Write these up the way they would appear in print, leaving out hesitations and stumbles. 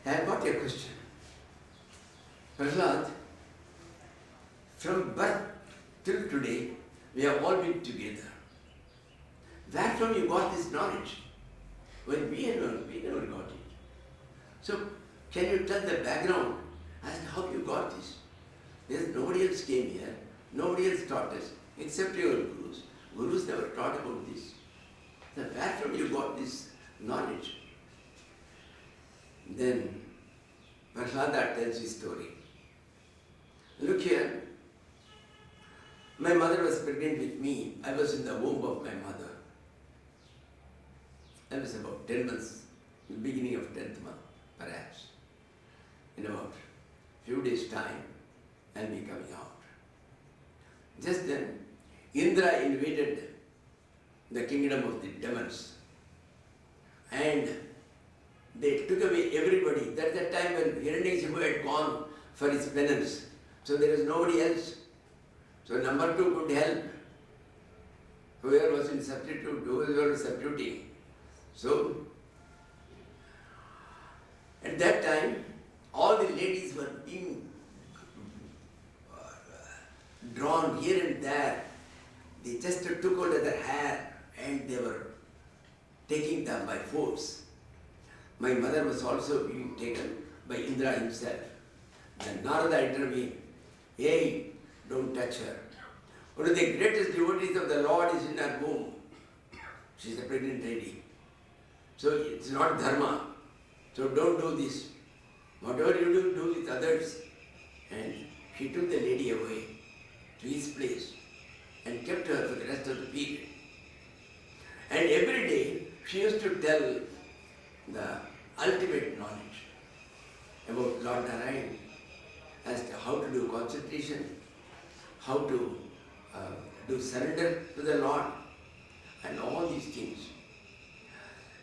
I have got a question. Prahalad, from birth till today, we have all been together. Where from you got this knowledge? Well, we never got it. So, can you tell the background as to how you got this? There's nobody else came here, nobody else taught us, except your gurus. Gurus never taught about this. So, where from you got this knowledge? Then, Prahalad tells his story. Look here, my mother was pregnant with me. I was in the womb of my mother. I was about 10 months, the beginning of 10th month, perhaps. In about few days' time, I'll be coming out. Just then, Indra invaded the kingdom of the demons. And they took away everybody. That's the time when Hiranyakashipu had gone for his penance. So there was nobody else. So number 2 could help. Whoever was in substitute, whoever was substituting. So, at that time, all the ladies were being drawn here and there. They just took hold of their hair and they were taking them by force. My mother was also being taken by Indra himself. Then Narada intervened. Hey, don't touch her. One of the greatest devotees of the Lord is in her womb. She is a pregnant lady. So it's not dharma. So don't do this. Whatever you do, do with others. And she took the lady away to his place and kept her for the rest of the period. And every day she used to tell the ultimate knowledge about Lord Narayana as to how to do concentration, how to do surrender to the Lord, and all these things.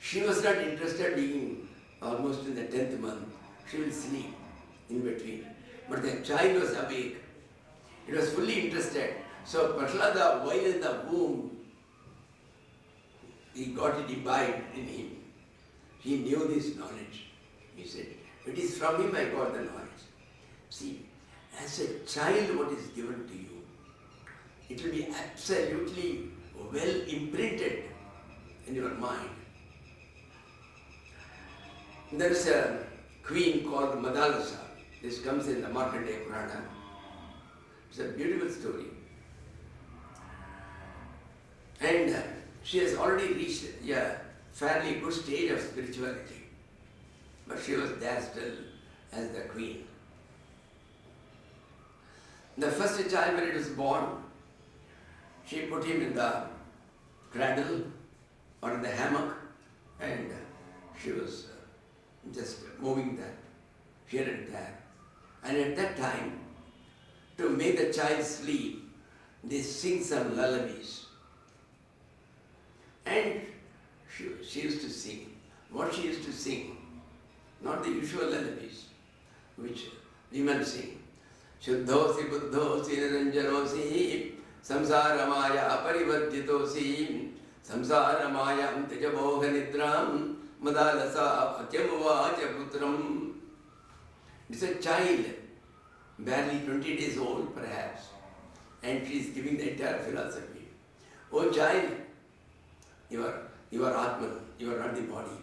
She was not interested being almost in the 10th month. She will sleep in between. But the child was awake. It was fully interested. So Prahalada, while in the womb, he got it imbibed in him. He knew this knowledge. He said, it is from him I got the knowledge. See, as a child what is given to you, it will be absolutely well imprinted in your mind. There is a queen called Madalasa. This comes in the Markandeya Purana. It's a beautiful story. And she has already reached a fairly good stage of spirituality. But she was there still as the queen. The first child, when it was born, she put him in the cradle or in the hammock, and she was just moving that here and there. And at that time, to make the child sleep, they sing some lullabies. And she used to sing. What she used to sing, not the usual lullabies, which women sing. Shuddhosi buddhosi niranjanosi samsara maya parivarjitosi samsara maya antajamoha nidram Madalasa Achamuvacha Putram. It's a child, barely 20 days old perhaps, and she is giving the entire philosophy. Oh child, you are Atman, you are not the body.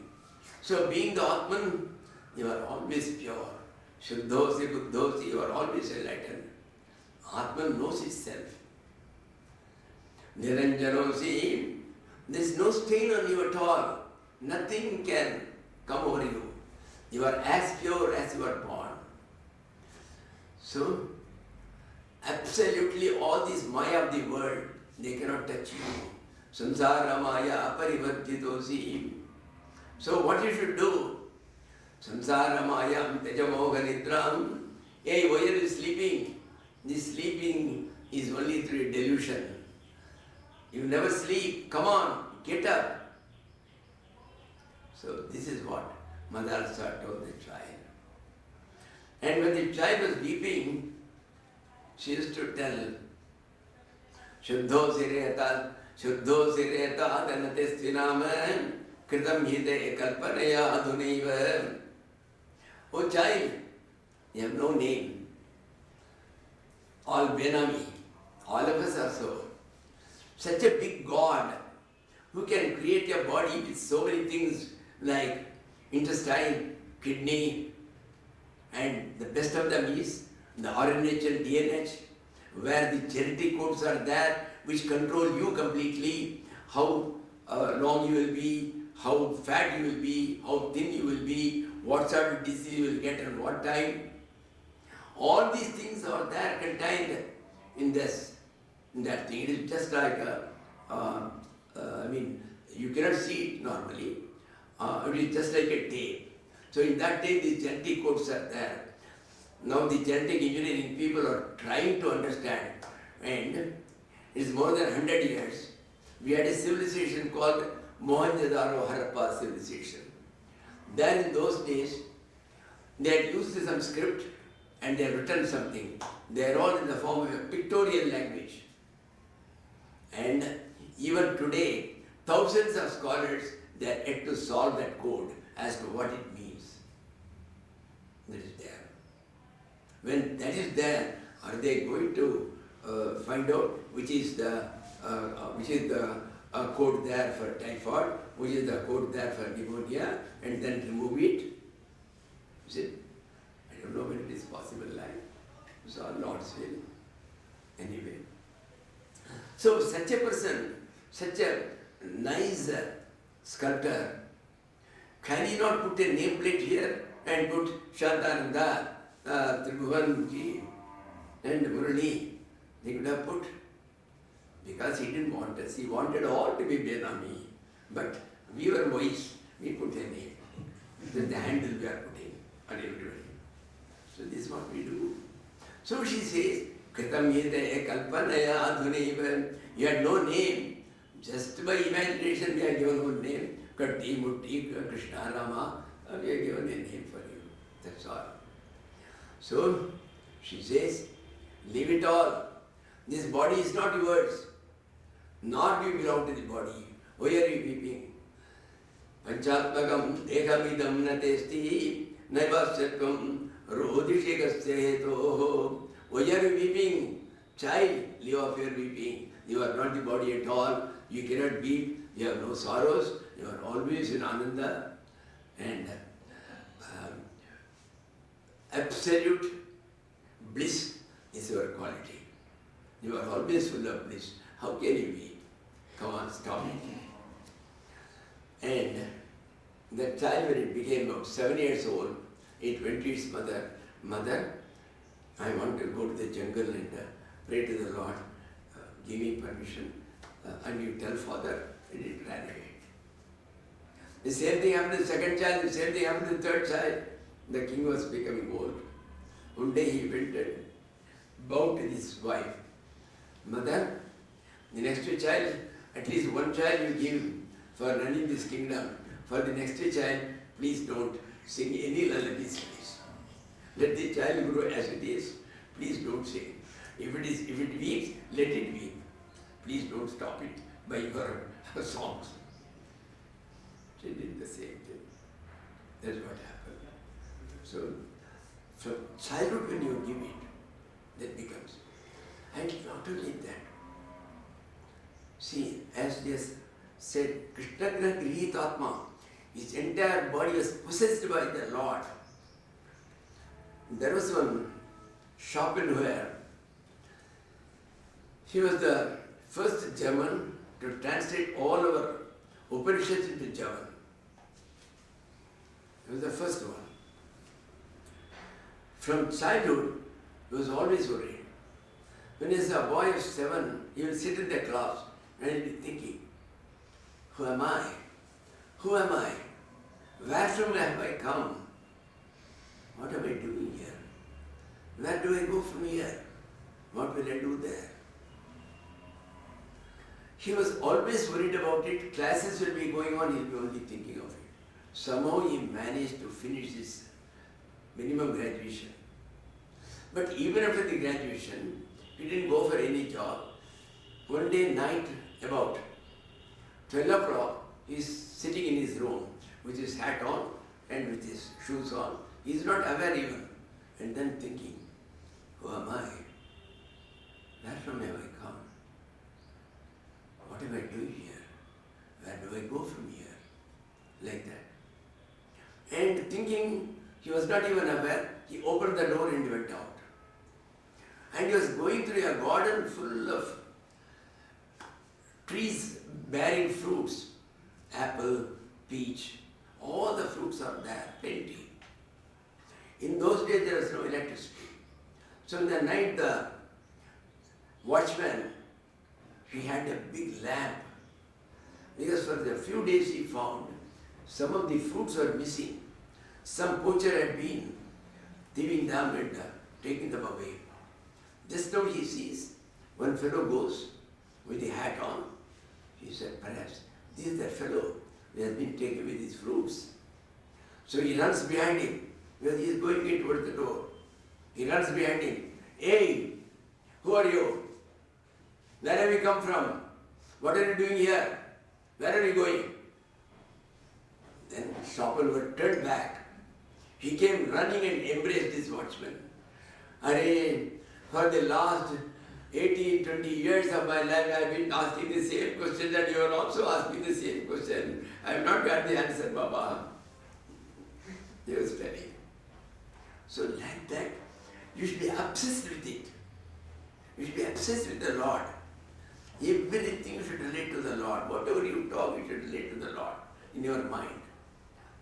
So being the Atman, you are always pure. Shuddhosi Buddhosi, you are always enlightened. Atman knows itself. Niranjanosi, there is no stain on you at all. Nothing can come over you. You are as pure as you are born. So, absolutely all this maya of the world, they cannot touch you. Samsara maya aparivarjitosi. So what you should do? Samsara maya tejamoga nidram. Hey, why are you sleeping? This sleeping is only through a delusion. You never sleep. Come on, get up. So this is what Madalasa told the child. And when the child was weeping, she used to tell, Shuddho sireta dhanate svinama kritam hite kalpanaya adhunaiva. Oh child, you have no name. All Benami. All of us are so. Such a big God who can create a body with so many things like intestine, kidney, and the best of them is the RNH and DNH, where the genetic codes are there which control you completely, how long you will be, how fat you will be, how thin you will be, what sort of disease you will get at what time. All these things are there contained in that thing. It is just like you cannot see it normally. It is just like a tape. So in that tape, the genetic codes are there. Now the genetic engineering people are trying to understand, and it is more than 100 years. We had a civilization called Mohenjo-daro Harappa civilization. Then in those days, they had used some script and they had written something. They are all in the form of a pictorial language. And even today, thousands of scholars, they are yet to solve that code as to what it means. That is there. When that is there, are they going to find out which is the code there for typhoid, which is the code there for pneumonia, and then remove it? Is it? I don't know when it is possible like. It's all Lord's will. Anyway. So such a person, such a nice sculptor, can he not put a nameplate here and put Shantananda, Tribhuvanji and Murali? They could have put. Because he didn't want us. He wanted all to be Benami. But we were wise. We put a name. Then the handle we are putting on everybody. So this is what we do. So she says, Kritam yete kalpanaya adhunaiva. You had no name. Just by imagination we have given one name. Katti, Mutti, Krishna, Rama. We have given a name for you. That's all. So she says, leave it all. This body is not yours. Nor do you belong to the body. Why are you weeping? Panchatmakam dekhamidam natesti naivasatvam rodhishekasya hetoho. Why are you weeping? Child, leave off your weeping. You are not the body at all. You cannot weep. You have no sorrows. You are always in Ananda. And absolute bliss is your quality. You are always full of bliss. How can you be? Come on, stop it. And that child, when it became about 7 years old, it went to its mother. Mother, I want to go to the jungle and pray to the Lord. Give me permission. And you tell father, and it ran away. The same thing happened to the second child, the same thing happened to the third child. The king was becoming old. One day he went and bowed to his wife. Mother, the next child, at least one child you give for running this kingdom. For the next child, please don't sing any lullabies, please. Let the child grow as it is. Please don't sing. If it weeps, let it weep. Please don't stop it by your songs. She did the same thing. That's what happened. So, from childhood when you give it, that becomes. And not only that. See, as just said, Krishna Grihit Atma, his entire body was possessed by the Lord. There was one Schopenhauer. He was the first German to translate all our Upanishads into German. He was the first one. From childhood, he was always worried. When he was a boy of 7, he will sit in the class and he'll be thinking, who am I? Who am I? Where from have I come? What am I doing here? Where do I go from here? What will I do there? He was always worried about it. Classes will be going on, he'll be only thinking of it. Somehow he managed to finish his minimum graduation. But even after the graduation, he didn't go for any job. One day night, about 12 o'clock, he's sitting in his room with his hat on and with his shoes on, He is not aware even. And then thinking, who am I? Where from have I come? What am I doing here? Where do I go from here? Like that. And thinking, he was not even aware, he opened the door and went out. And he was going through a garden full of trees bearing fruits, apple, peach, all the fruits are there, plenty. In those days there was no electricity. So in the night the watchman, he had a big lamp, because for the few days he found some of the fruits were missing. Some poacher had been thieving them and taking them away. Just now he sees one fellow goes with the hat on. He said, perhaps this is that fellow who has been taken with his fruits. So he runs behind him because he is going in towards the door. He runs behind him. Hey, who are you? Where have you come from? What are you doing here? Where are you going? Then Schopenhauer turned back. He came running and embraced this watchman. Arey, for the last 18, 20 years of my life, I have been asking the same question and you are also asking the same question. I have not got the answer, Baba. He was telling. So like that, you should be obsessed with it. You should be obsessed with the Lord. Everything you should relate to the Lord. Whatever you talk, you should relate to the Lord in your mind.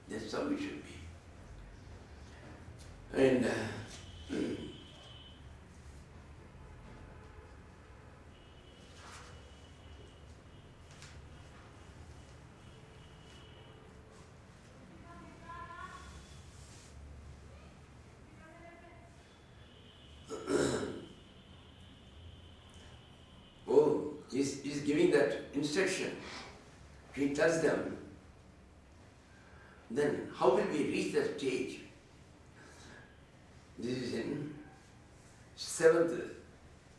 That's how we should be. And he's giving that instruction. He tells them, then how will we reach that stage? This is in 7th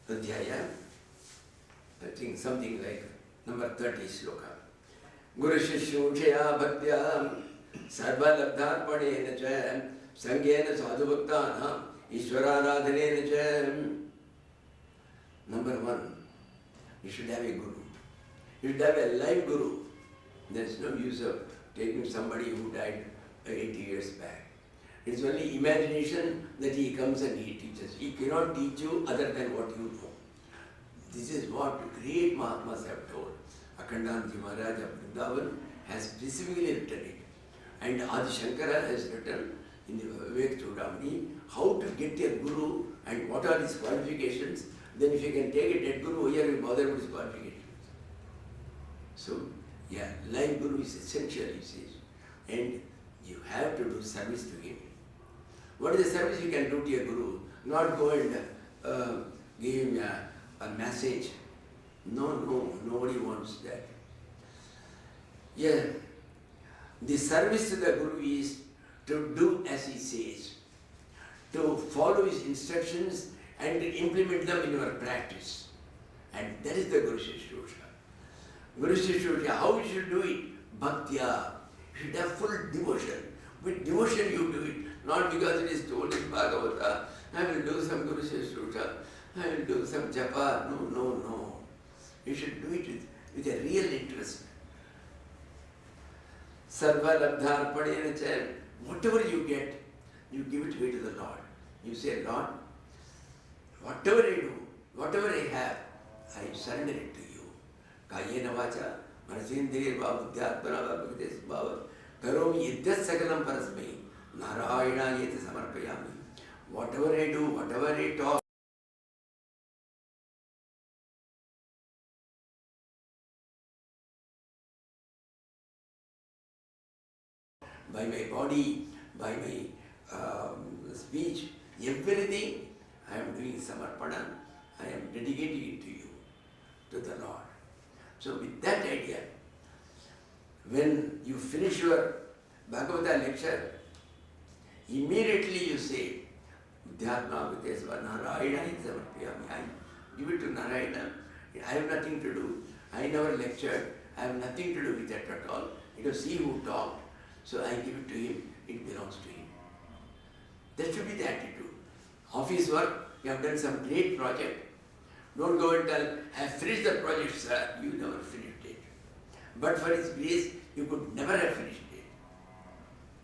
Adhyaya, I think something like number 30 sloka. Guru Shishya Bhaktya Sarva Labdharpanena Cha Sangyena Sadhu Bhaktana Ishwararadhanena Cha. Number 1, you should have a guru. You should have a live guru. There is no use of taking somebody who died 80 years back. It's only imagination that he comes and he teaches. He cannot teach you other than what you know. This is what great Mahatmas have told. Akhandanji Maharaj of Vrindavan has specifically written it. And Adi Shankara has written in the Vivek Chudamani how to get a guru and what are his qualifications. Then if you can take a dead guru, here you bother with his qualifications. So, yeah, live guru is essential, he says. And you have to do service to him. What is the service you can do to a guru? Not go and give him a message. No, nobody wants that. Yeah, the service to the guru is to do as he says, to follow his instructions and implement them in your practice. And that is the Guru Shishya. Guru Shishya, how you should do it? Bhaktya. You should have full devotion. With devotion you do it. Not because it is told in Bhagavatam, I will do some Guru Shishya, I will do some japa. No. You should do it with a real interest. Sarva labdharpanena cha. Whatever you get, you give it away to the Lord. You say, Lord, whatever I do, whatever I have, I surrender it to you. Kayena vacha, manasindriya buddhyatmana bhakti bhava, karomi idyat sakalam parasmai, narayana yet samarpayami. Whatever I do, whatever I talk, by my body, by my speech, everything I am doing samarpana, I am dedicating it to you, to the Lord. So with that idea, when you finish your Bhagavata lecture, immediately you say, Dhyatma Vitesva Narayana Samarpayami. I give it to Narayana. I have nothing to do. I never lectured. I have nothing to do with that at all. It was he who talked. So I give it to him. It belongs to him. That should be the attitude. Office work, you have done some great project. Don't go and tell, I have finished the project, sir. You never finished it. But for His grace, you could never have finished it.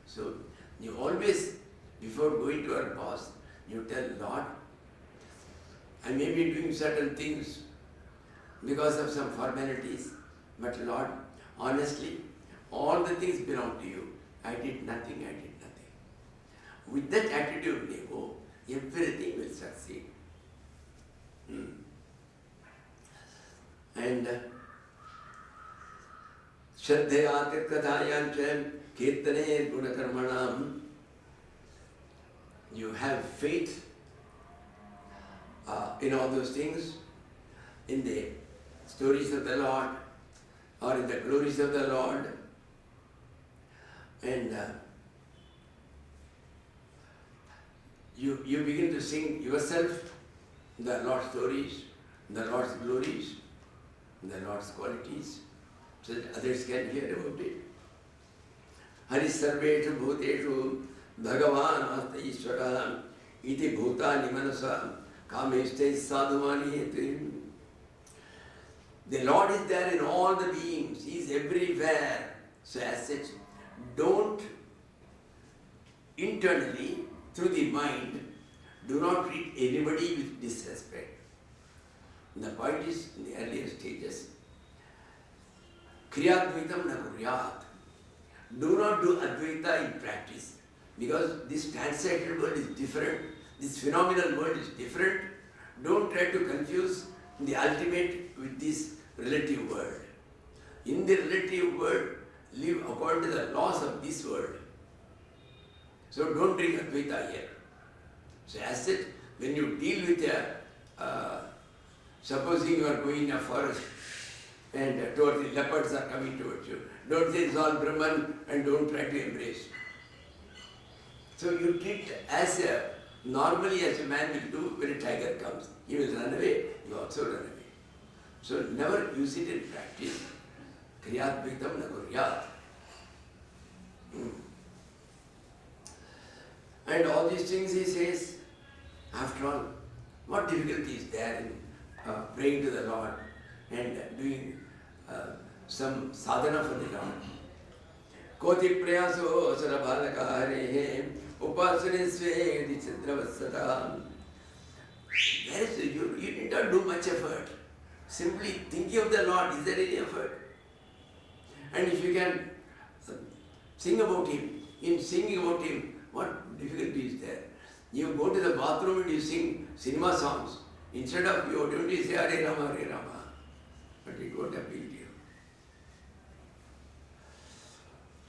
So, you always, before going to our boss, you tell, Lord, I may be doing certain things because of some formalities, but Lord, honestly, all the things belong to you. I did nothing. With that attitude, they go, everything will succeed. And Shraddhaya Tirkathayancham Kirtane Gunakarmanam. You have faith in all those things, in the stories of the Lord, or in the glories of the Lord, and you begin to sing yourself the Lord's stories, the Lord's glories, the Lord's qualities, so that others can hear about it. Hari sarveshu bhuteshu bhagavan asta ishvara iti bhutani manasa kameste sadhumani. The Lord is there in all the beings. He is everywhere. So as such, don't internally, through the mind, do not treat anybody with disrespect. The point is, in the earlier stages, Kriyadvaitam na kuryat. Do not do Advaita in practice, because this transcendental world is different, this phenomenal world is different. Don't try to confuse the ultimate with this relative world. In the relative world, live according to the laws of this world. So don't bring Advaita here. So as such, when you deal with supposing you are going in a forest and towards the leopards are coming towards you, don't say it's all Brahman and don't try to embrace. So you treat as normally as a man will do when a tiger comes. He will run away, you also run away. So never use it in practice. Kriyadvaitam na kuryat. And all these things he says, after all, what difficulty is there in praying to the Lord and doing some sadhana for the Lord? Koti prayaso sarabhalakarehe upasane svedi chitravasata. You need not do much effort. Simply thinking of the Lord, is there any effort? And if you can sing about Him, in singing about Him, what difficulty is there? You go to the bathroom and you sing cinema songs. Instead of you don't say Hare Rama, Hare Rama. But it won't appeal to you.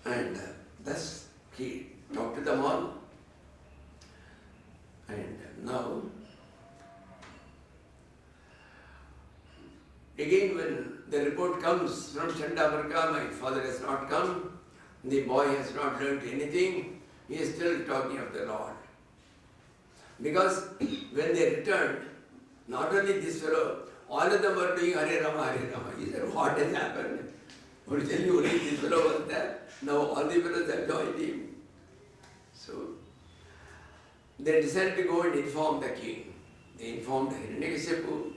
And thus he talked to them all. And now, again when the report comes from Chandamarka, my father has not come, the boy has not learnt anything, he is still talking of the Lord. Because when they returned, not only this fellow, all of them were doing Hare Rama, Hare Rama. He said, what has happened? Originally only this fellow was there, now all the fellows have joined him. So, they decided to go and inform the king. They informed Hiranyakashipu,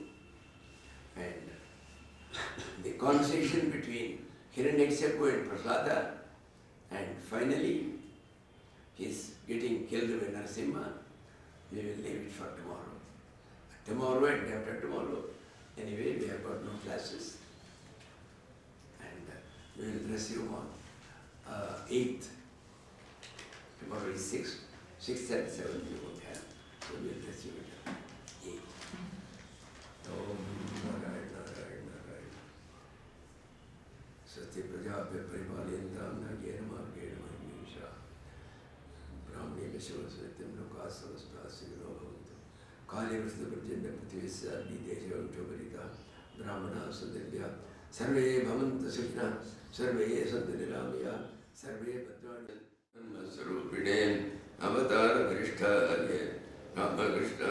and the conversation between Hiranyakashipu and Prahalad, and finally he's getting killed by Narasimha. We will leave it for tomorrow. Tomorrow and day after tomorrow. Anyway, we have got no classes. And we will resume on 8th. Tomorrow is 6th. 6th and 7th we won't have. So we will resume it on 8th. Om Narayana Narayana Narayana. Sati Prajabhya Paripalintam Nagyenama Gyenama Gyensha. Brahmi Vishwasvatam Lokasavasta Sigro Bhavantu. Kali Vrsta Prajenda Prativisa Videsha Uttakarita Brahmana Sandilya Sarve Bhavanta Sukhna Sarve Sandililamiya Sarve Padrana Sarupide Avatar Varishta Ramakrishna.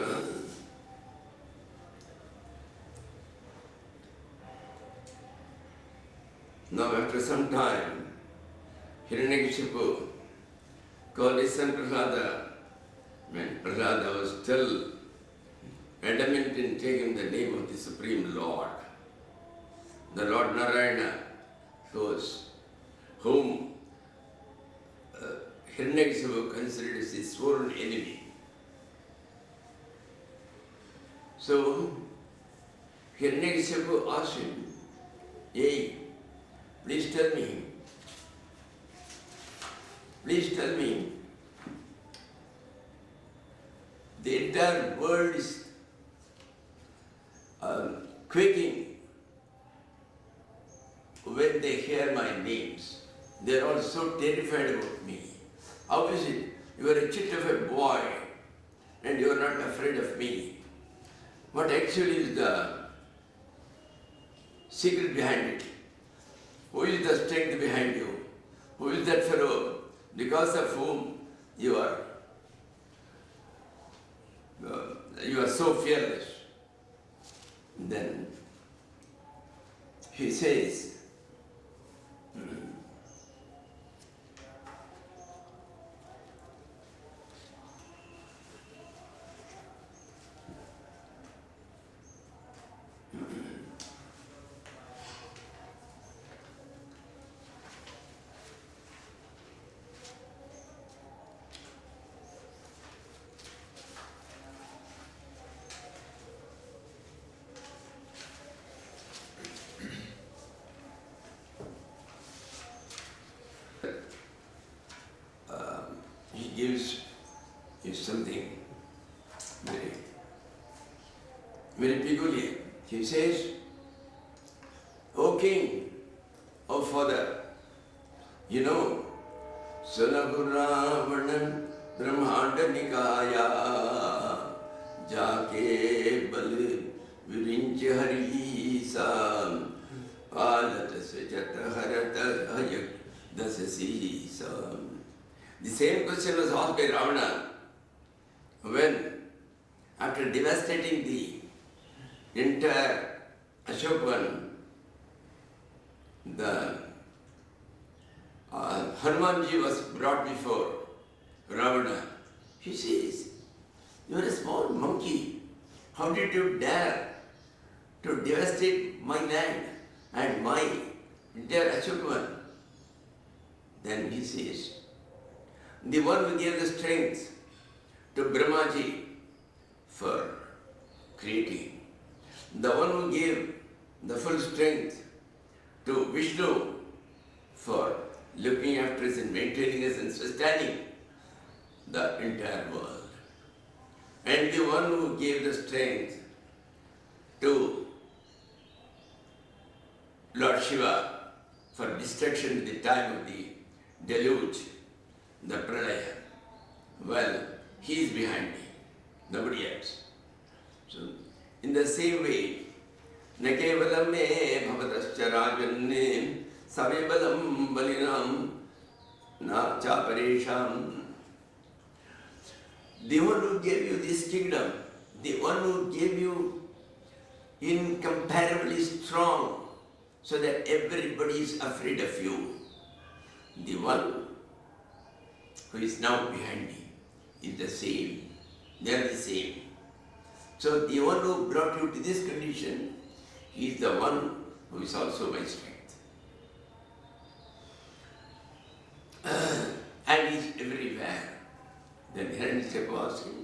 Now after some time, Hiranyakashipu called his son Prahalad, when Prahalad was still adamant in taking the name of the Supreme Lord, the Lord Narayana, whom Hiranyakashipu considered as his sworn enemy. So Hiranyakashipu asked him, "Hey, please tell me, the entire world is quaking when they hear my names. They are all so terrified about me. How is it? You are a chit of a boy and you are not afraid of me. What actually is the secret behind it? Who is the strength behind you? Who is that fellow because of whom you are so fearless?" Then he says, he gives you something very, very peculiar. He says, "O king, O father, you know, Sanaguravanan Brahmanda Nikaya Jake Bal Virincha Harisam Palatasa Harata Hayak Dasasisam." The same question was asked by Ravana when, after devastating the entire Ashokan, the Hanumanji was brought before Ravana. He says, "You are a small monkey. How did you dare to devastate my land and my entire Ashokan?" Then he says, "The one who gave the strength to Brahmaji for creating, the one who gave the full strength to Vishnu for looking after us and maintaining us and sustaining the entire world, and the one who gave the strength to Lord Shiva for destruction at the time of the deluge, the Pralaya. Well, he is behind me, nobody else." So, in the same way, "Na kevalam me bhavatascha rajanne savebalam balinam na chaparesham." The one who gave you this kingdom, the one who gave you incomparably strong so that everybody is afraid of you, the one who is now behind me is the same. They are the same. So the one who brought you to this condition, he is the one who is also my strength. And he is everywhere. Then Hiranyakashipu asked him,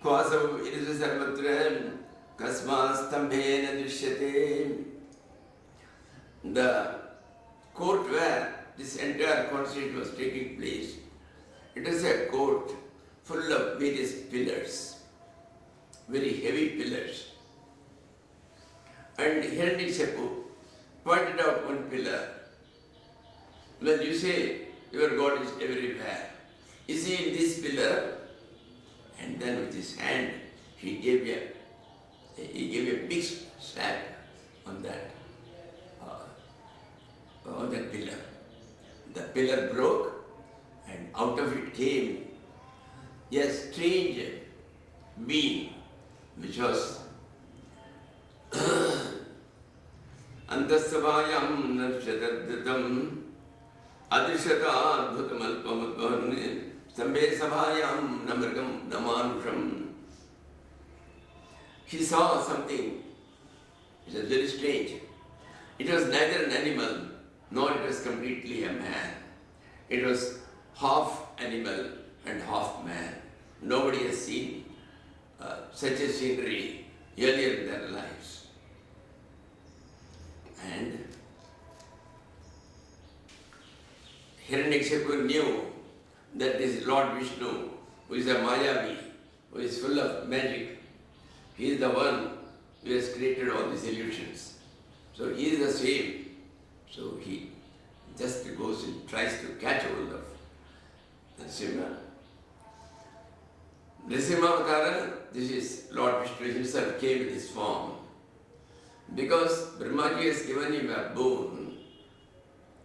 "Kvasav irisu sarvatra kasmastambhena drishyate." The court where this entire conversation was taking place, it is a court full of various pillars, very heavy pillars. And Hiranyakashipu pointed out one pillar. When you say your God is everywhere, is he in this pillar? And then with his hand he gave a big slap on that pillar. The pillar broke and out of it came a strange being which was Antasavayam Narshadadam Adrishata Adbhutamalpamadvarne Sambe Sabhayam Namargam Namanusham. He saw something which was very strange. It was neither an animal nor it was completely a man. It was half animal and half man. Nobody has seen such a scenery earlier in their lives. And Hiranyakashipu knew that this Lord Vishnu, who is a Mayavi, who is full of magic, he is the one who has created all these illusions. So he is the same. So he just goes and tries to catch hold of Narasimha. Narasimha, this is Lord Vishnu himself came in this form. Because Brahmaji has given him a boon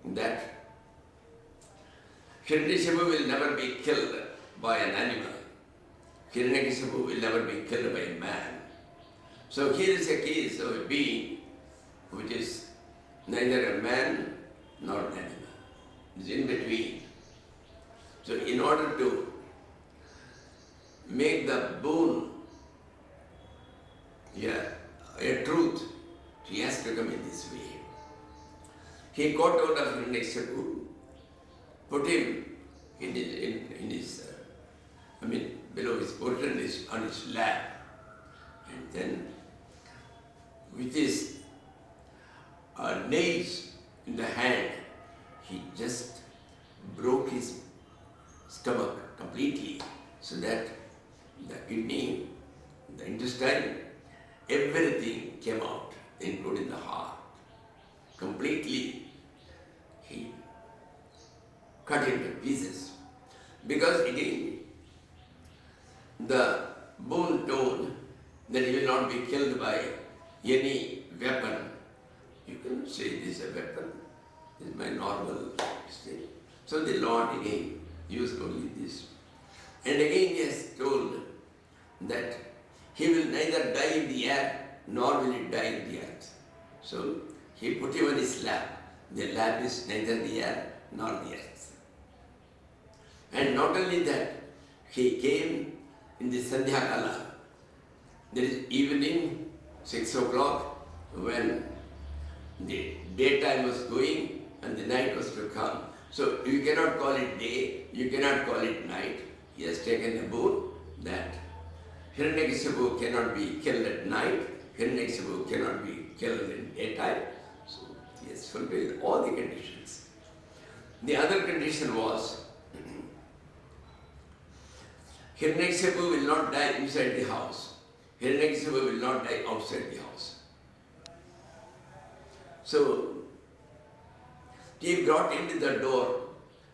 that Hiranyakashipu will never be killed by an animal. Hiranyakashipu will never be killed by a man. So here is a case of a being which is neither a man nor an animal. It is in between. So in order to make the boon a truth, he has to come in this way. He caught hold of Hiranyakashipu, put him in his below his portion, on his lap, and then with his nails in the hand, he just broke his stomach completely, so that the kidney, the intestine, everything came out, including the heart. Completely, he cut into pieces. Because again, the boon told that he will not be killed by any weapon. You can say this is a weapon. This is my normal state. So the Lord again used only this. And again he has told that he will neither die in the air nor will he die in the earth. So he put him on his lap. The lap is neither the air nor the earth. And not only that, he came in the Sandhya Kala. There is evening, 6 o'clock, when the daytime was going and the night was to come. So you cannot call it day, you cannot call it night. He has taken a boon that Hiranyakashipu cannot be killed at night, Hiranyakashipu cannot be killed in daytime. So he has fulfilled all the conditions. The other condition was Hiranyakashipu will not die inside the house. Hiranyakashipu will not die outside the house. So he brought him to the door.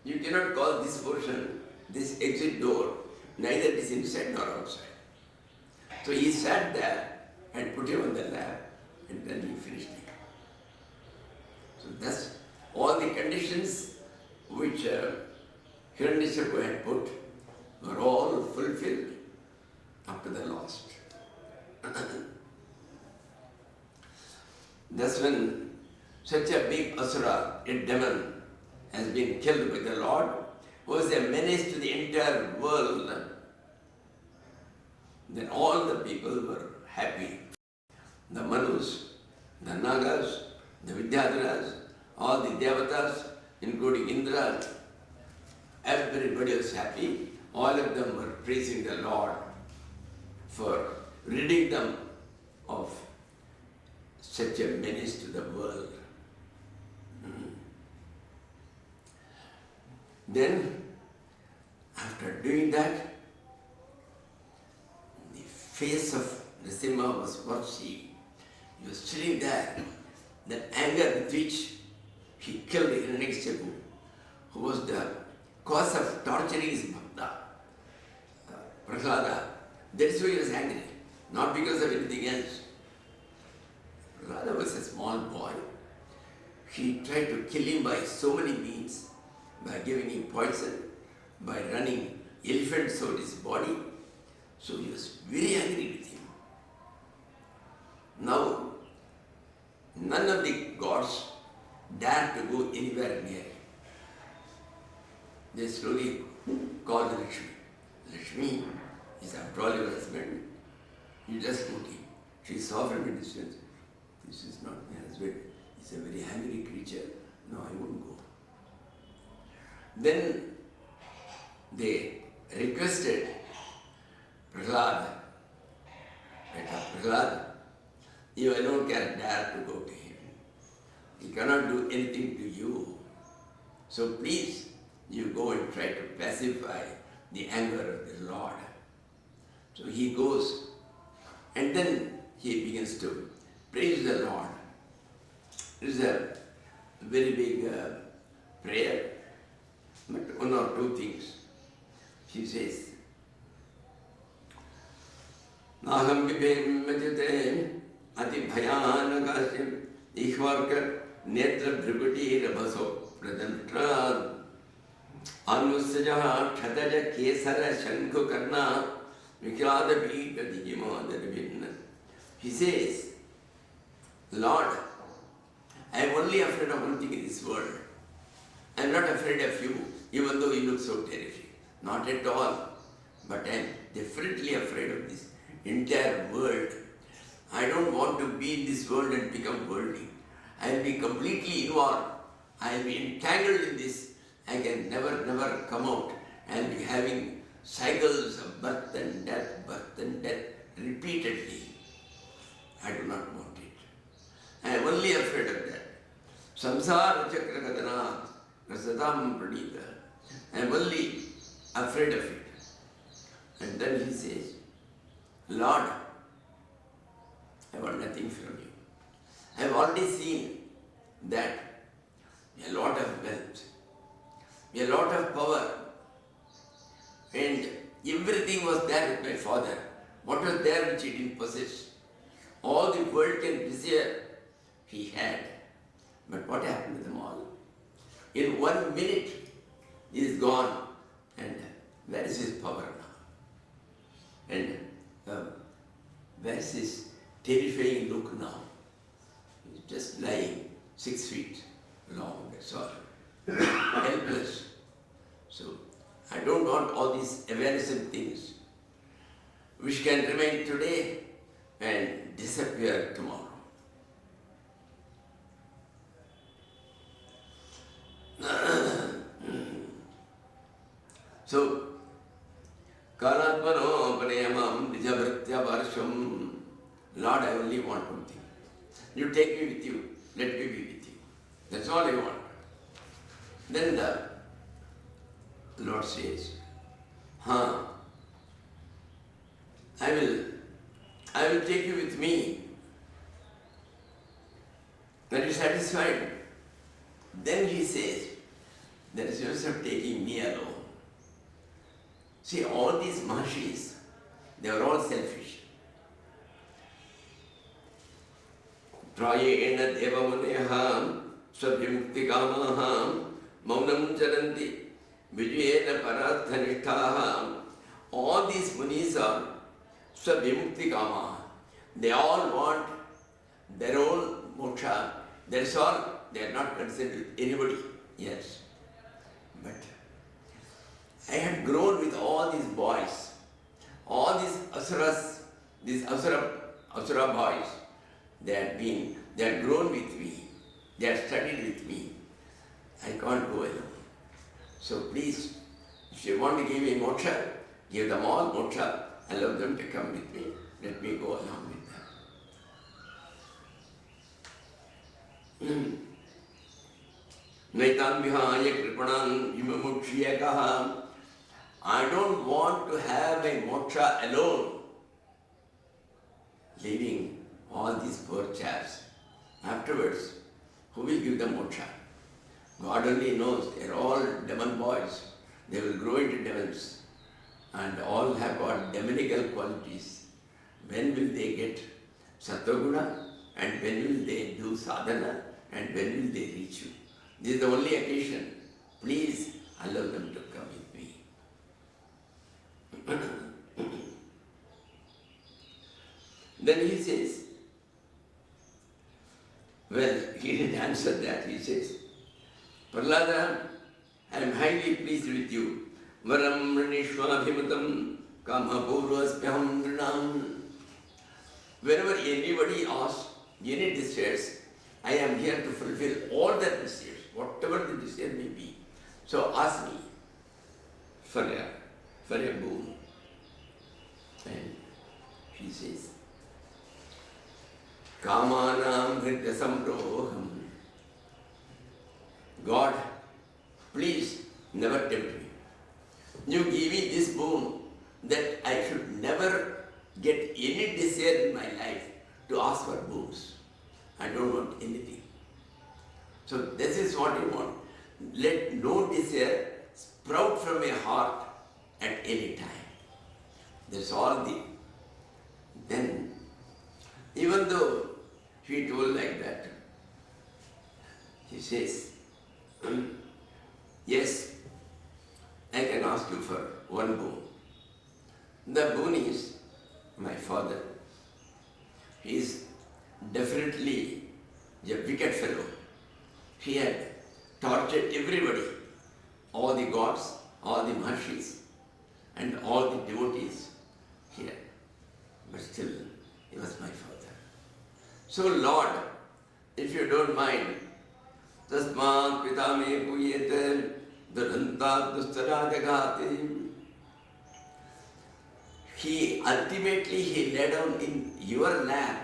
You cannot call this portion, this exit door, neither it is inside nor outside. So he sat there and put him on the lap, and then he finished it. So thus all the conditions which Hiranyakashipu had put were all fulfilled up to the last. Thus when such a big asura, a demon, has been killed by the Lord, who was a menace to the entire world, then all the people were happy. The Manus, the Nagas, the Vidyadharas, all the Devatas, including Indra, everybody was happy. All of them were praising the Lord for ridding them of such a menace to the world. Then, after doing that, the face of Narasimha was what he was sitting there. That anger with which he killed Hiranyakashipu, who was the cause of torturing his bhakta, Prahalad. That's why he was angry, not because of anything else. Prahalad was a small boy. He tried to kill him by so many means, by giving him poison, by running elephants out his body. So he was very angry with him. Now, none of the gods dared to go anywhere near him. They slowly called Lakshmi. Lakshmi is after all your husband. You just put him. She saw from a distance. This is not my husband. He's a very angry creature. No, I won't go. Then they requested Prahalad. Prahalad, you alone can dare to go to him. He cannot do anything to you. So please, you go and try to pacify the anger of the Lord. So he goes, and then he begins to praise the Lord. It is a very big prayer, but one or two things. He says, Naham vipemajate ati bhayanakasya ishwarkar netra bhriguti rabhaso pradantra anusaja khataja kesara shankhu karna vikrada pika dijimadarbhinna. He says, Lord, I am only afraid of one thing in this world. I am not afraid of you, even though you look so terrific. Not at all. But I am definitely afraid of this entire world. I don't want to be in this world and become worldly. I will be completely involved. I will be entangled in this. I can never come out. I will be having cycles of birth and death repeatedly. I do not want it. I am only afraid of that. Samsara chakra kadanat rasadam pranita. I am only afraid of it. And then he says, Lord, I want nothing from you. I have already seen that a lot of wealth, a lot of power, and everything was there with my father. What was there which he didn't possess? All the world can desire he had. But what happened to them all? In 1 minute, he is gone. And where is his power now? And where is his terrifying look now? He's just lying 6 feet long, that's all. Helpless. So, I don't want all these evanescent things which can remain today and disappear tomorrow. So, Kalatmano Panayamam Dijabhritya Varsham. Lord, I only want one thing. You take me with you, let me be with you. That's all I want. Then the Lord says, I will take you with me. Are you satisfied? Then he says, there is no use of taking me alone. See, all these Mahashis, they were all selfish. Trayena devamuneham svabhimuktikamaham maunam charanti vijayena parathanishthaham. All these munis are svabhimuktikamaha. They all want their own moksha. That's all. They are not concerned with anybody. Yes. But I had grown with all these boys, all these asuras, these asura boys. They had grown with me. They had studied with me. I can't go alone. So please, if you want to give me moksha, give them all moksha. Allow them to come with me. Let me go along with them. Naitam vihaya kripanam imamukshiyakaha. I don't want to have a moksha alone, leaving all these poor chaps. Afterwards, who will give them moksha? God only knows. They are all demon boys. They will grow into demons and all have got demonical qualities. When will they get sattva-guna and when will they do sadhana and when will they reach you? This is the only occasion. Please allow them to come with me. Then he says, well, he didn't answer that. He says, Prahalada, I am highly pleased with you, Varam Ranishwabhimatam Kamapurvaspyam Nrinam. Whenever anybody asks any desires, I am here to fulfill all their desires, whatever the desire may be. So ask me for a boon. And she says, Kamanam Hridya Samproham. God, please never tempt me. You give me this boon that I should never get any desire in my life to ask for boons. I don't want anything. So this is what you want. Let no desire sprout from your heart at any time. That's all the... Then, even though she told like that, he says, yes, I can ask you for one boon. The boon is my father. He is definitely a wicked fellow. He had tortured everybody, all the gods, all the Maharshis, and all the devotees here. But still, he was my father. So Lord, if you don't mind, Tasmat pitame puyete durantat dustarajagati. He lay down in your lap.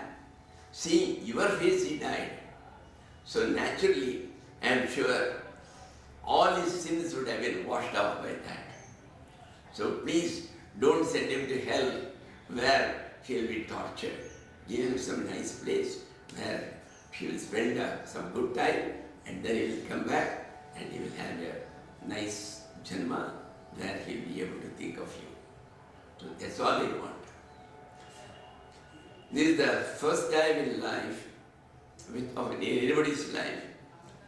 See, your face he died. So naturally, I am sure all his sins would have been washed off by that. So please don't send him to hell where he will be tortured. Give him some nice place where he will spend some good time, and then he will come back and he will have a nice janma where he will be able to think of you. So that's all we want. This is the first time in life, of anybody's life,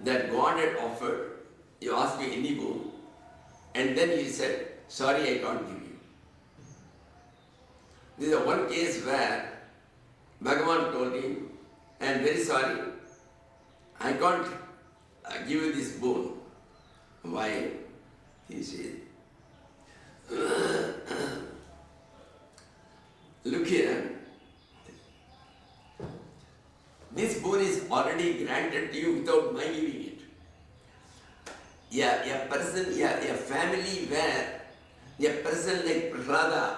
that God had offered, you asked me any boon, and then he said, sorry, I can't give you. This is the one case where Bhagavan told him, I am very sorry, I can't give you this boon. Why? He said, look here, this boon is already granted to you without my giving it. A person, a family where a person like Prahalad,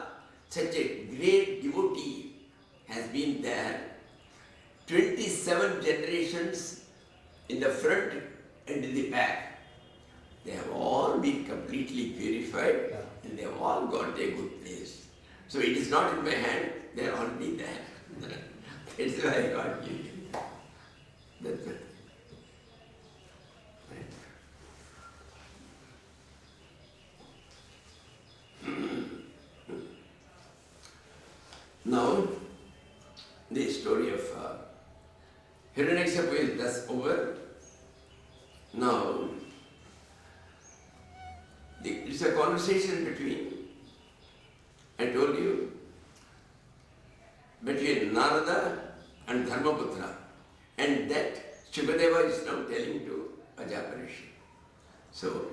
such a great devotee, has been there, 27 generations in the front and in the back. They have all been completely purified and they have all got a good place. So it is not in my hand, they are already there. That's why I can't give you. That's it. Now, the story of Hiranyakashipu is thus over. Now, it's a conversation between, I told you, between Narada and Dharmaputra, and that Shukadeva is now telling to Ajaparishi. So,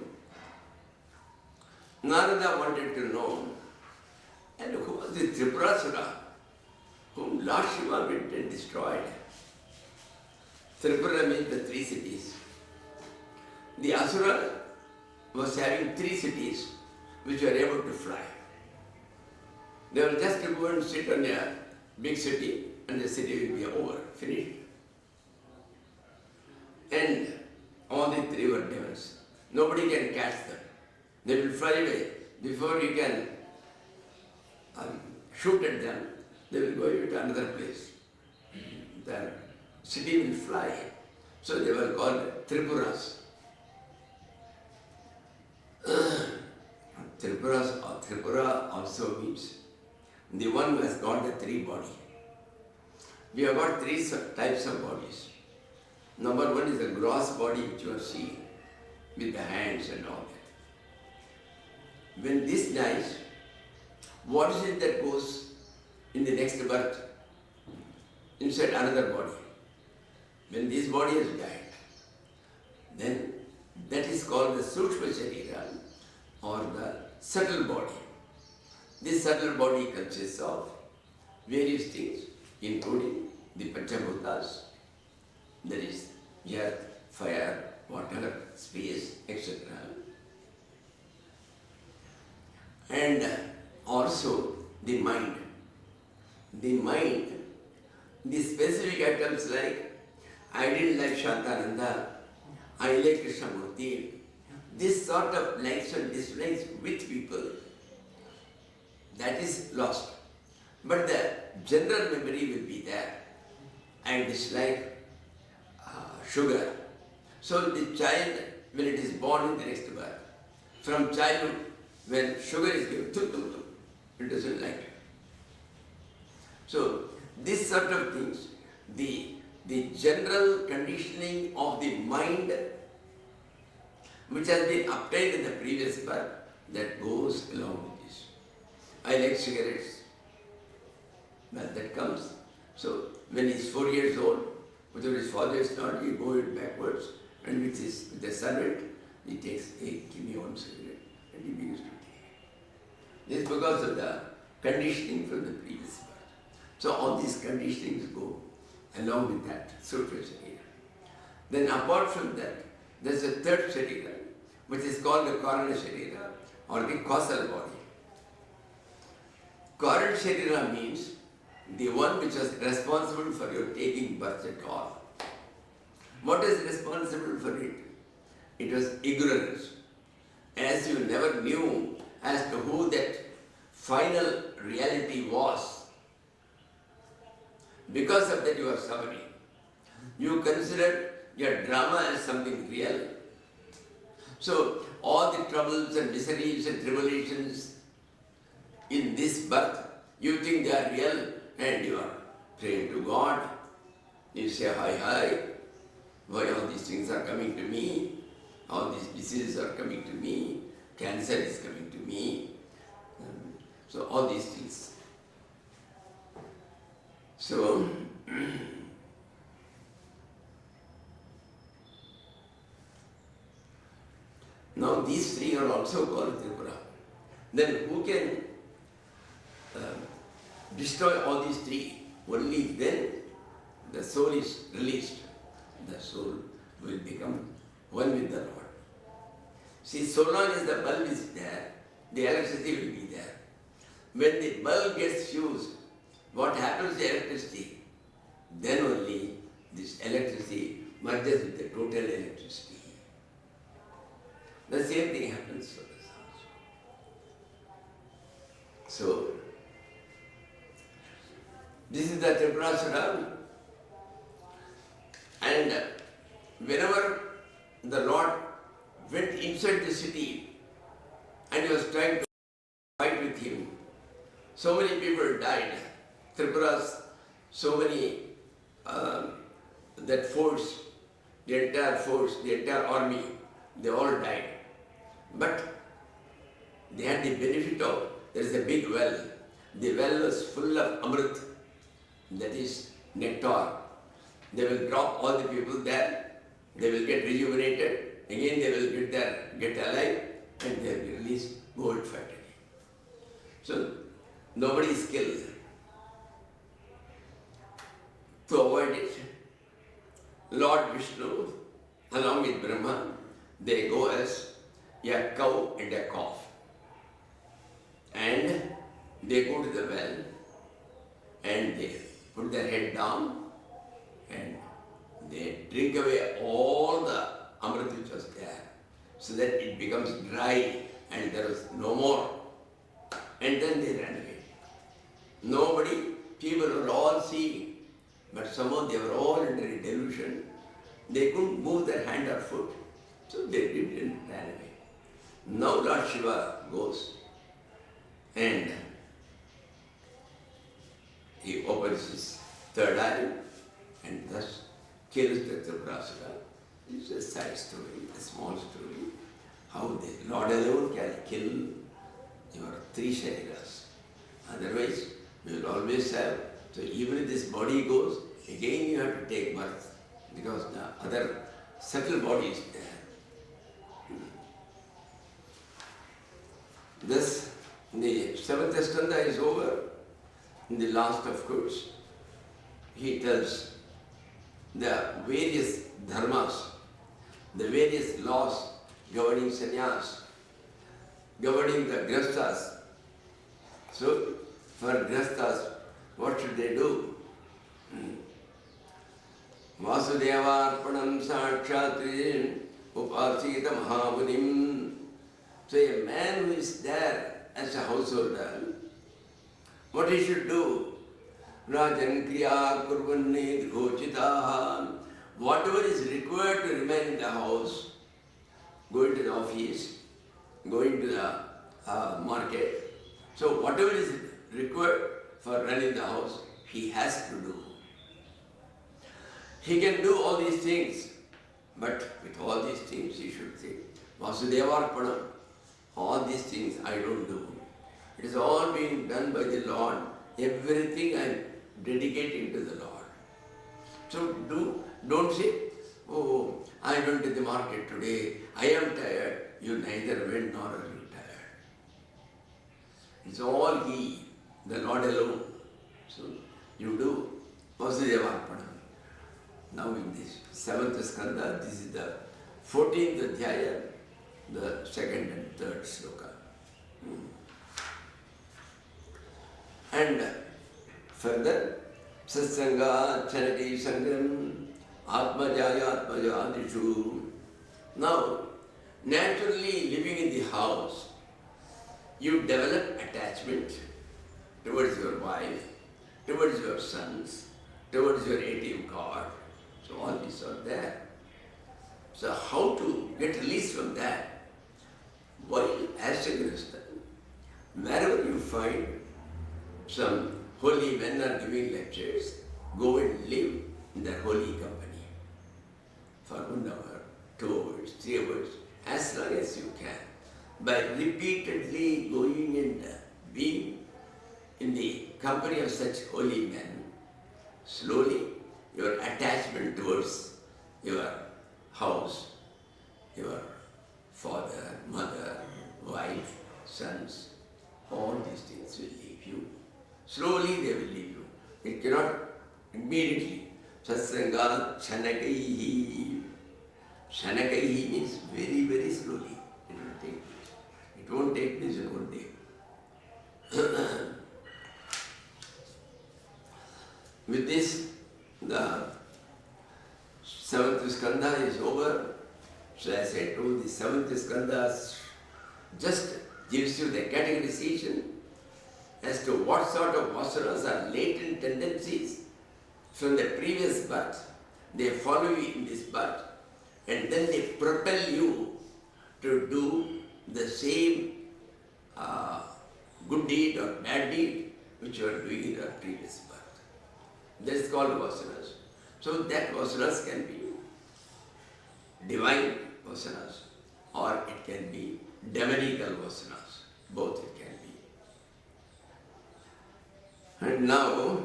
Narada wanted to know, and who was the Tripura whom Lord Shiva went and destroyed. Tripura means the 3 cities. The Asura was having 3 cities which were able to fly. They were just to go and sit on a big city and the city will be over, finished. And all the 3 were demons. Nobody can catch them. They will fly away. Before you can shoot at them, they will go to another place. The city will fly. So they were called Tripuras. Tripura also means the one who has got the 3 bodies. We have got 3 types of bodies. Number 1 is the gross body which you are seeing, with the hands and all that. When this dies, what is it that goes in the next birth? Inside another body. When this body has died, then that is called the Sukshma Sharira or the subtle body. This subtle body consists of various things, including the Panchabhutas, that is earth, fire, water, space, etc. And also the mind. The mind, the specific items like, I didn't like Shantananda, I like Krishnamurti. This sort of likes and dislikes with people, that is lost. But the general memory will be there. I dislike sugar. So the child, when it is born in the next birth, from childhood, when sugar is given, it doesn't like it. So this sort of things, the general conditioning of the mind, which has been obtained in the previous birth, that goes along with this. I like cigarettes. Well, that comes. So when he's 4 years old, whatever his father is not, he goes backwards, and with the servant, he takes, hey, give me one cigarette, and he begins to take. This is because of the conditioning from the previous birth. So all these conditionings go along with that Sutra Sharira. Then apart from that, there's a third Sharira, which is called the Karana Sharira, or the causal body. Karana Sharira means the one which was responsible for your taking birth at all. What is responsible for it? It was ignorance. As you never knew as to who that final reality was, because of that you are suffering. You considered your drama as something real. So all the troubles and miseries and tribulations in this birth, you think they are real, and you are praying to God. You say, hi, why all these things are coming to me? All these diseases are coming to me. Cancer is coming to me. So all these things. So, now these three are also called Tripura. Then who can destroy all these three? Only then the soul is released. The soul will become one with the Lord. See, so long as the bulb is there, the electricity will be there. When the bulb gets fused, what happens to electricity? Then only this electricity merges with the total electricity. The same thing happens for us also. So, this is the Tripura. And whenever the Lord went inside the city and he was trying to fight with him, so many people died. Tripuras, so many, that force, the entire army, they all died. But they had the benefit of, there is a big well. The well was full of amrit, that is nectar. They will drop all the people there, they will get rejuvenated, again they will get alive, and they will be released, go and fight again. So nobody is killed. To avoid it, Lord Vishnu, along with Brahma, they go as a cow and a calf. And they go to the well and they put their head down and they drink away all the amrit which was there, so that it becomes dry and there was no more. And then they ran away. Nobody, people were all seeing, but somehow they were all under a delusion. They couldn't move their hand or foot, so they didn't ran away. Now Lord Shiva goes and he opens his third eye and thus kills the Tripurasura. It's a sad story, a small story, how the Lord alone can kill your three shariras. Otherwise, we will always have, so even if this body goes, again you have to take birth, because the other subtle body is there. Thus, the seventh skanda is over. In the last, of course, he tells the various dharmas, the various laws governing sannyas, governing the grihasthas. So, for grihasthas, what should they do? Vasudevarpanam sakshatri upasita mahamunim. So a man who is there as a householder, what he should do? Rajan kriya kurvanne dhochitaha. Whatever is required to remain in the house, going to the office, going to the market. So whatever is required for running the house, he has to do. He can do all these things, but with all these things he should say, Vasudevarpanam, all these things I don't do. It is all being done by the Lord. Everything I am dedicating to the Lord. So don't say, oh, I went to the market today, I am tired. You neither went nor are you tired. It's all He, the Lord alone. So you do Vasudevarpanam. Now in this seventh skanda, this is the 14th adhyaya, the second and third sloka. And further, satsanga, chanati, sangram, atmajaya, atmajadishu. Now, naturally living in the house, you develop attachment towards your wife, towards your sons, towards your ATM card. So all these are there. So how to get released from that? While as a grihastha, wherever you find some holy men are giving lectures, go and live in their holy company for 1 hour, 2 hours, 3 hours, as long as you can. By repeatedly going and being in the company of such holy men, slowly your attachment towards your house, your father, mother, wife, sons, all these things will leave you. Slowly they will leave you. It cannot immediately. Satsanga chanakaihi. Chanakaihi means very, very slowly. It will take place. It won't take place in one day. With this, the seventh skanda is over. So as I told, the seventh skanda just gives you the categorization as to what sort of vasanas are latent tendencies from the previous birth. They follow you in this birth and then they propel you to do the same good deed or bad deed which you are doing in your previous birth. That is called vasanas. So that vasanas can be divine vasanas or it can be demonical vasanas. Both it can be. And now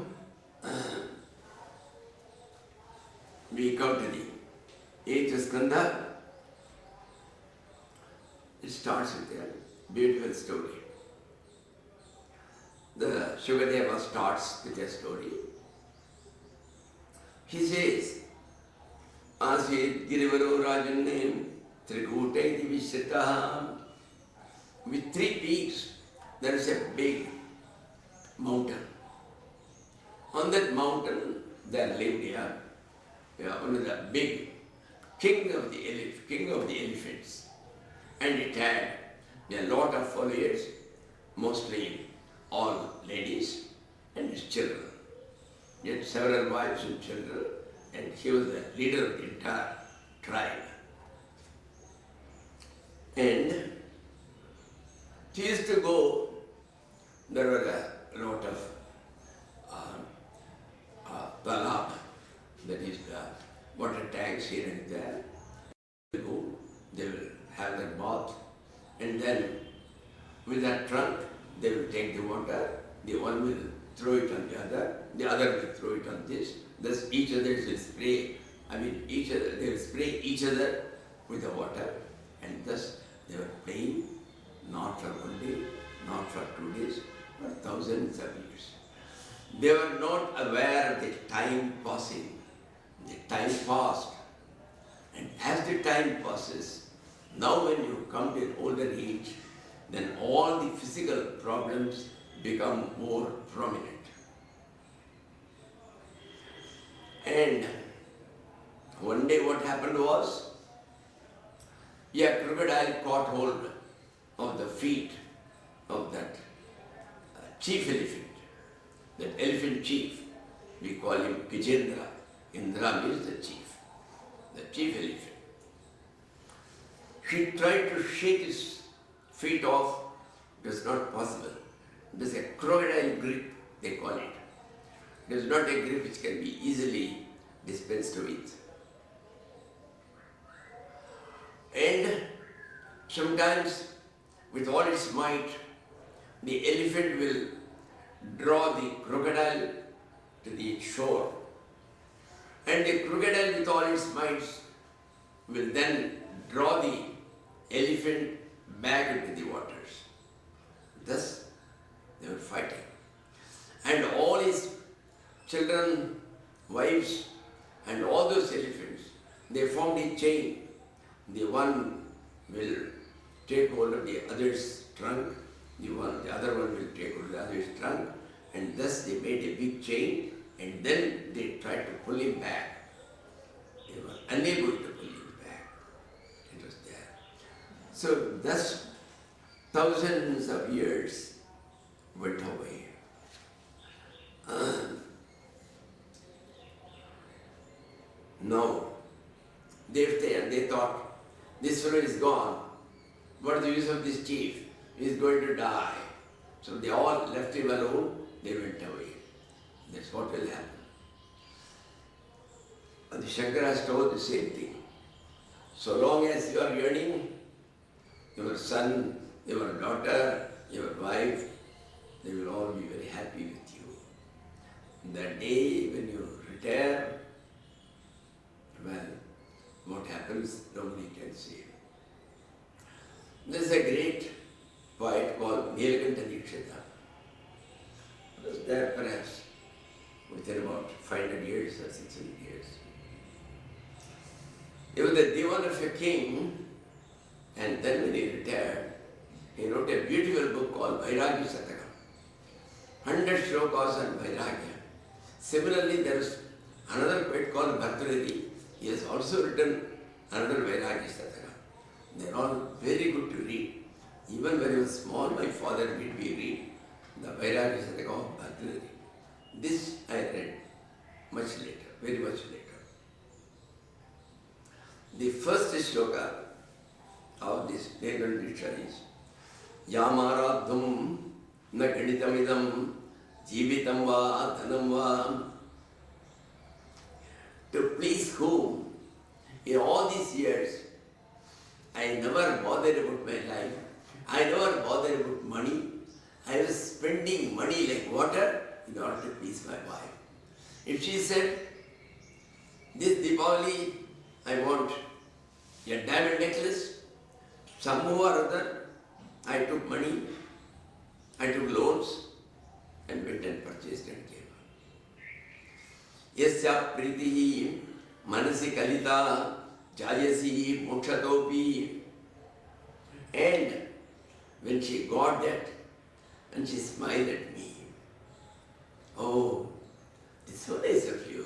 we come to the 8th skanda. It starts with a beautiful story. The Shukadeva starts with a story. He says, Asit Girivaro Rajanne Trikute Divishitaha. With 3 peaks, there is a big mountain. On that mountain, there lived one of the big king of the elephants. And it had a lot of followers, mostly all ladies and his children. He had several wives and children, and he was the leader of the entire tribe. And he used to go, there were a lot of Prahalad, that is the water tanks here and there. They will have their bath, and then with that trunk, they will take the water, the one will throw it on the other will throw it on this. Thus each other will spray, they will spray each other with the water, and thus they were playing not for 1 day, not for 2 days, for thousands of years. They were not aware of the time passing. The time passed. And as the time passes, now when you come to an older age, then all the physical problems become more prominent. And one day what happened was, a crocodile caught hold of the feet of that chief elephant, that elephant chief. We call him Gajendra. Indra means the chief elephant. She tried to shake his feet off. It was not possible. It is a crocodile grip, they call it. It is not a grip which can be easily dispensed with. And sometimes, with all its might, the elephant will draw the crocodile to the shore. And the crocodile, with all its might, will then draw the elephant back into the waters. Thus, they were fighting. And all his children, wives, and all those elephants, they formed a chain. The one will take hold of the other's trunk, the other one will take hold of the other's trunk, and thus they made a big chain, and then they tried to pull him back. They were unable to pull him back. It was there. So thus, thousands of years went away. Now, they thought, this fellow is gone. What is the use of this chief? He is going to die. So they all left him alone, they went away. That's what will happen. And the Shankara has told the same thing. So long as you are yearning, your son, your daughter, your wife, they will all be very happy with you. The day when you retire, well, what happens, nobody can say. There is a great poet called Nilakanta Dikshita. He was there perhaps within about 500 years or 600 years. He was the divan of a king, and then when he retired, he wrote a beautiful book called Vairagya Sataka. 100 shlokas on Vairagya. Similarly, there is another poet called Bhartrihari. He has also written another Vairagya Sataka. They are all very good to read. Even when I was small, my father made me read the Vairagya Sataka of Bhartrihari. This I read much later, very much later. The first shloka of this Nilakanta Dikshita is Yamarabdham na ganitamidam jivitam va dhanam va. To please whom? In all these years, I never bothered about my life. I never bothered about money. I was spending money like water in order to please my wife. If she said, this Deepavali, I want a diamond necklace, somehow or other, I took money, I took loans, and went and purchased and gave her. Yasya pritihi manasi kalita jayasi mokshatopi. And when she got that, and she smiled at me. Oh, it's so nice of you.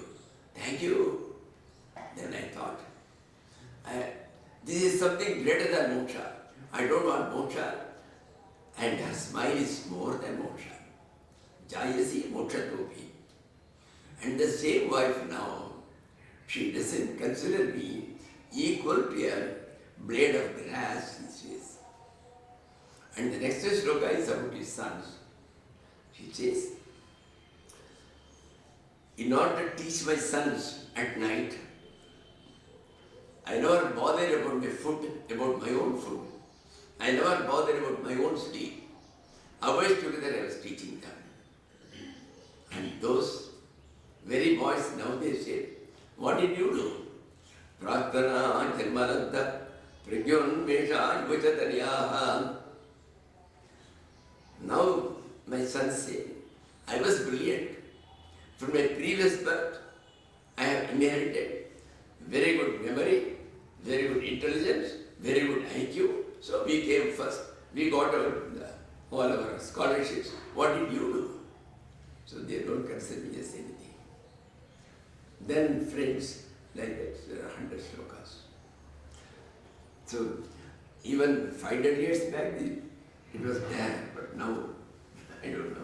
Thank you. Then I thought, this is something greater than moksha. I don't want moksha. And her smile is more than moksha. Jayasi mokshatopi. And the same wife now, she doesn't consider me equal to a blade of grass, she says. And the next shloka is about his sons. She says, in order to teach my sons at night, I never bothered about my food, about my own food. I never bothered about my own sleep. Always together I was teaching them. And those very boys now they say, what did you do? Prarthana janmaladha pragyon mesha yuvachataryaha. Now my son said, I was brilliant. From my previous birth, I have inherited very good memory, very good intelligence, very good IQ. So we came first. We got all our scholarships. What did you do? So they don't consider me as anything. Then friends, like that, there are 100 slokas. So even 500 years back, it was there, but now, I don't know.